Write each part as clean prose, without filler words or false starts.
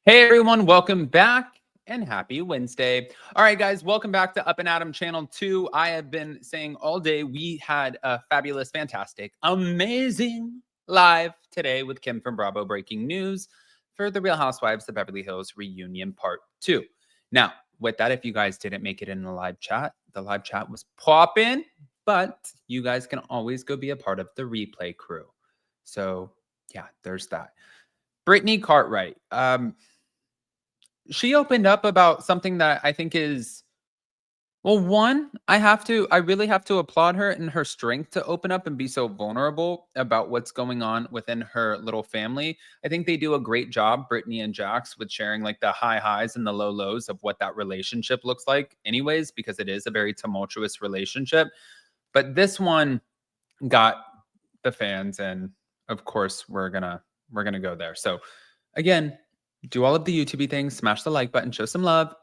Hey everyone, welcome back and happy Wednesday. All right, guys, welcome back to Up and Adam Channel 2. I have been saying all day we had a fabulous, fantastic, amazing live today with Kim from Bravo Breaking News for the Real Housewives of Beverly Hills reunion part 2. Now, with that, if you guys didn't make it in the live chat was popping, but you guys can always go be a part of the replay crew. So, yeah, there's that. Brittany Cartwright. She opened up about something that I think is well, one, I really have to applaud her and her strength to open up and be so vulnerable about what's going on within her little family. I think they do a great job, Brittany and Jax, with sharing like the high highs and the low lows of what that relationship looks like, anyways, because it is a very tumultuous relationship. But this one got the fans, and of course, we're gonna go there. So again, do all of the YouTube things, smash the like button, show some love.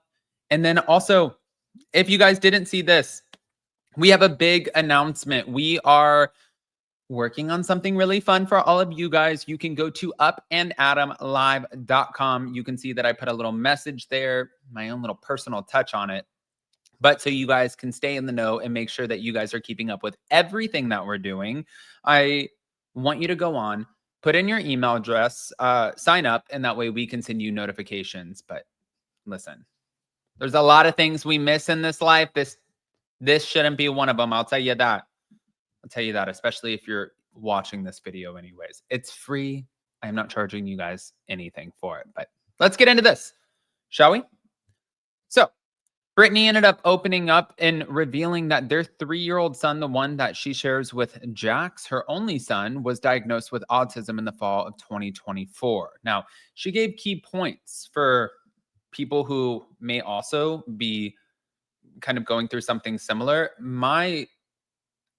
And then also, if you guys didn't see this, we have a big announcement. We are working on something really fun for all of you guys. You can go to upandadamlive.com. You can see that I put a little message there, my own little personal touch on it. But so you guys can stay in the know and make sure that you guys are keeping up with everything that we're doing. I want you to go on, put in your email address, sign up, and that way we can send you notifications. But listen, there's a lot of things we miss in this life. This shouldn't be one of them. I'll tell you that. I'll tell you that, especially if you're watching this video anyways. It's free. I'm not charging you guys anything for it. But let's get into this, shall we? So Brittany ended up opening up and revealing that their 3-year-old son, the one that she shares with Jax, her only son, was diagnosed with autism in the fall of 2024. Now, she gave key points for people who may also be kind of going through something similar. I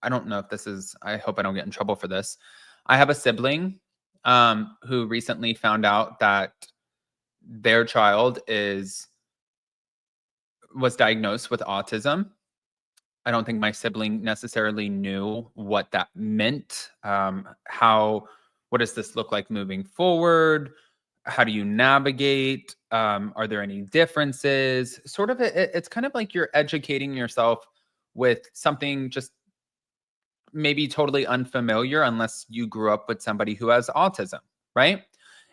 don't know if this is, I hope I don't get in trouble for this. I have a sibling who recently found out that their child was diagnosed with autism. I don't think my sibling necessarily knew what that meant. What does this look like moving forward? How do you navigate? Are there any differences? Sort of, it's kind of like you're educating yourself with something just maybe totally unfamiliar unless you grew up with somebody who has autism, right?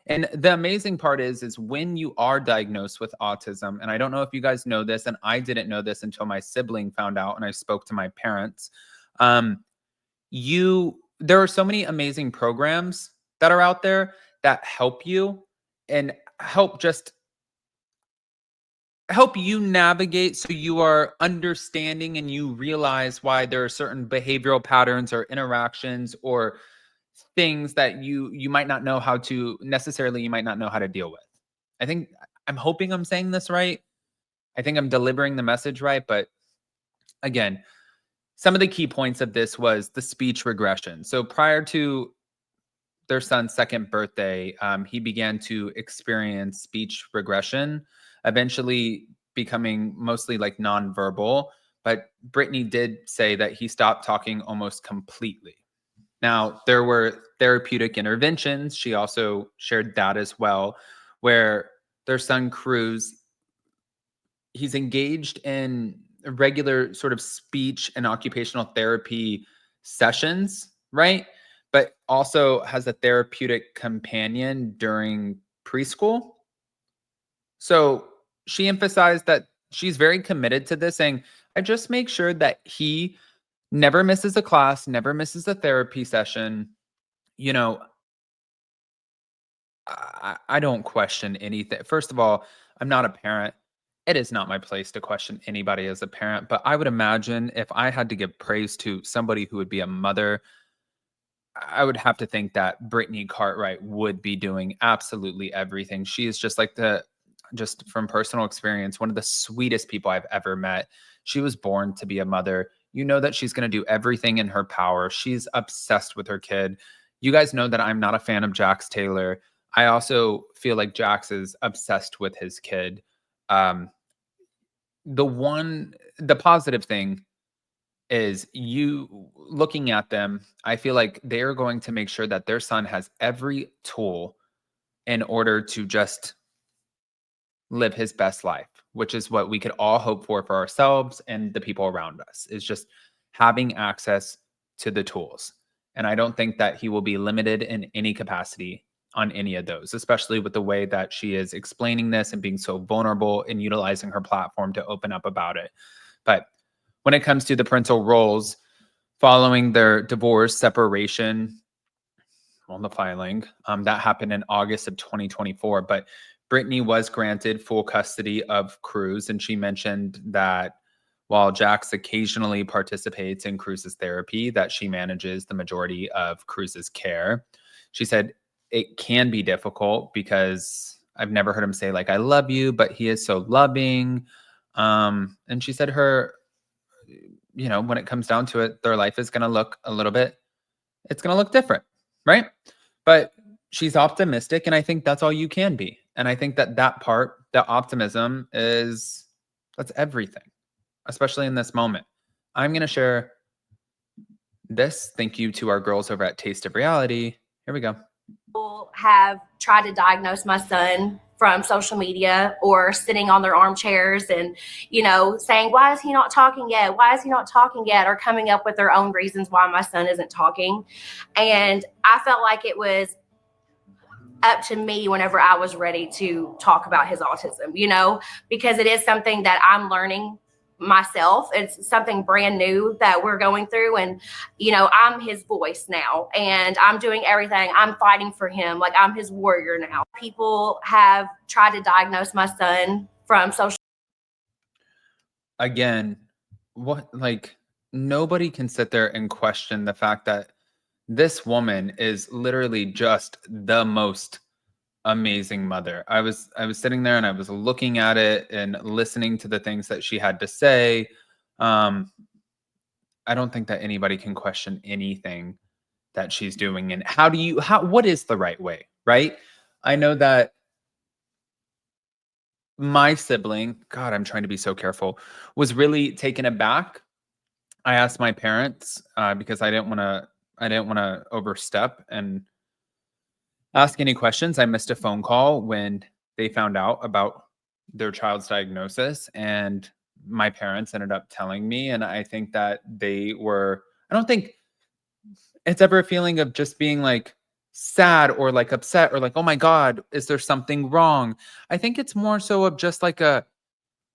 And the amazing part is when you are diagnosed with autism, and I don't know if you guys know this, and I didn't know this until my sibling found out and I spoke to my parents. There are so many amazing programs that are out there that help you and help you navigate so you are understanding and you realize why there are certain behavioral patterns or interactions or things that you might not know how to deal with. I'm hoping I'm saying this right. I think I'm delivering the message right, but again, some of the key points of this was the speech regression. So prior to their son's second birthday, he began to experience speech regression, eventually becoming mostly like nonverbal. But Brittany did say that he stopped talking almost completely. Now, there were therapeutic interventions. She also shared that as well, where their son, Cruz, he's engaged in regular sort of speech and occupational therapy sessions, right? But also has a therapeutic companion during preschool. So she emphasized that she's very committed to this, saying, I just make sure that he never misses a class, never misses a therapy session. You know, I don't question anything. First of all, I'm not a parent. It is not my place to question anybody as a parent, but I would imagine if I had to give praise to somebody who would be a mother, I would have to think that Brittany Cartwright would be doing absolutely everything. She is just like just from personal experience, one of the sweetest people I've ever met. She was born to be a mother. You know that she's going to do everything in her power. She's obsessed with her kid. You guys know that I'm not a fan of Jax Taylor. I also feel like Jax is obsessed with his kid. Um, the positive thing is you looking at them, I feel like they're going to make sure that their son has every tool in order to just live his best life, which is what we could all hope for ourselves and the people around us, is just having access to the tools. And I don't think that he will be limited in any capacity on any of those, especially with the way that she is explaining this and being so vulnerable and utilizing her platform to open up about it. But when it comes to the parental roles, following their divorce, separation, on the filing, that happened in August of 2024. But Brittany was granted full custody of Cruz, and she mentioned that while Jax occasionally participates in Cruz's therapy, that she manages the majority of Cruz's care. She said it can be difficult because I've never heard him say like "I love you," but he is so loving. And she said when it comes down to it, their life is going to look it's going to look different, right? But she's optimistic, and I think that's all you can be. And I think that part, the optimism that's everything, especially in this moment. I'm going to share this. Thank you to our girls over at Taste of Reality. Here we go. People have tried to diagnose my son from social media or sitting on their armchairs and, saying, why is he not talking yet? Why is he not talking yet? Or coming up with their own reasons why my son isn't talking. And I felt like it was up to me whenever I was ready to talk about his autism, because it is something that I'm learning myself. It's something brand new that we're going through. And, I'm his voice now, and I'm doing everything. I'm fighting for him. Like, I'm his warrior now. People have tried to diagnose my son from social. Again, nobody can sit there and question the fact that this woman is literally just the most amazing mother. I was sitting there and I was looking at it and listening to the things that she had to say. I don't think that anybody can question anything that she's doing. And what is the right way, right? I know that my sibling, God, I'm trying to be so careful, was really taken aback. I asked my parents because I didn't want to overstep and ask any questions. I missed a phone call when they found out about their child's diagnosis, and my parents ended up telling me. And I think that I don't think it's ever a feeling of just being like sad or like upset or like, oh my God, is there something wrong? I think it's more so of just like a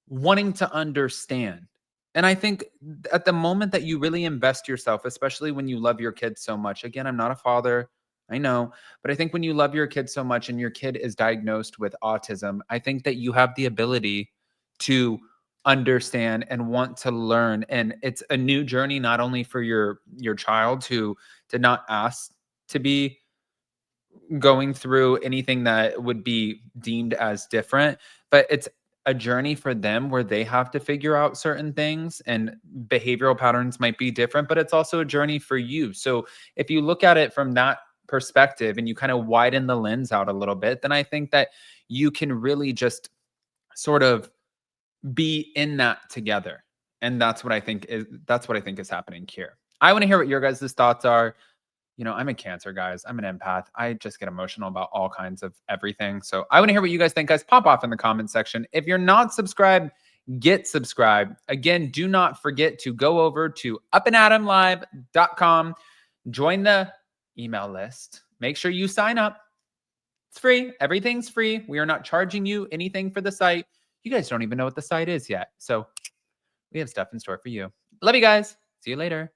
wanting to understand. And I think at the moment that you really invest yourself, especially when you love your kids so much, again, I'm not a father, I know, but I think when you love your kid so much and your kid is diagnosed with autism, I think that you have the ability to understand and want to learn. And it's a new journey, not only for your child who did not ask to be going through anything that would be deemed as different, but it's a journey for them where they have to figure out certain things, and behavioral patterns might be different, but it's also a journey for you. So if you look at it from that perspective and you kind of widen the lens out a little bit, then I think that you can really just sort of be in that together. And that's what I think is happening here. I want to hear what your guys' thoughts are. I'm a Cancer, guys. I'm an empath. I just get emotional about all kinds of everything. So I want to hear what you guys think, guys. Pop off in the comment section. If you're not subscribed, get subscribed. Again, do not forget to go over to upandadamlive.com. Join the email list. Make sure you sign up. It's free. Everything's free. We are not charging you anything for the site. You guys don't even know what the site is yet. So we have stuff in store for you. Love you guys. See you later.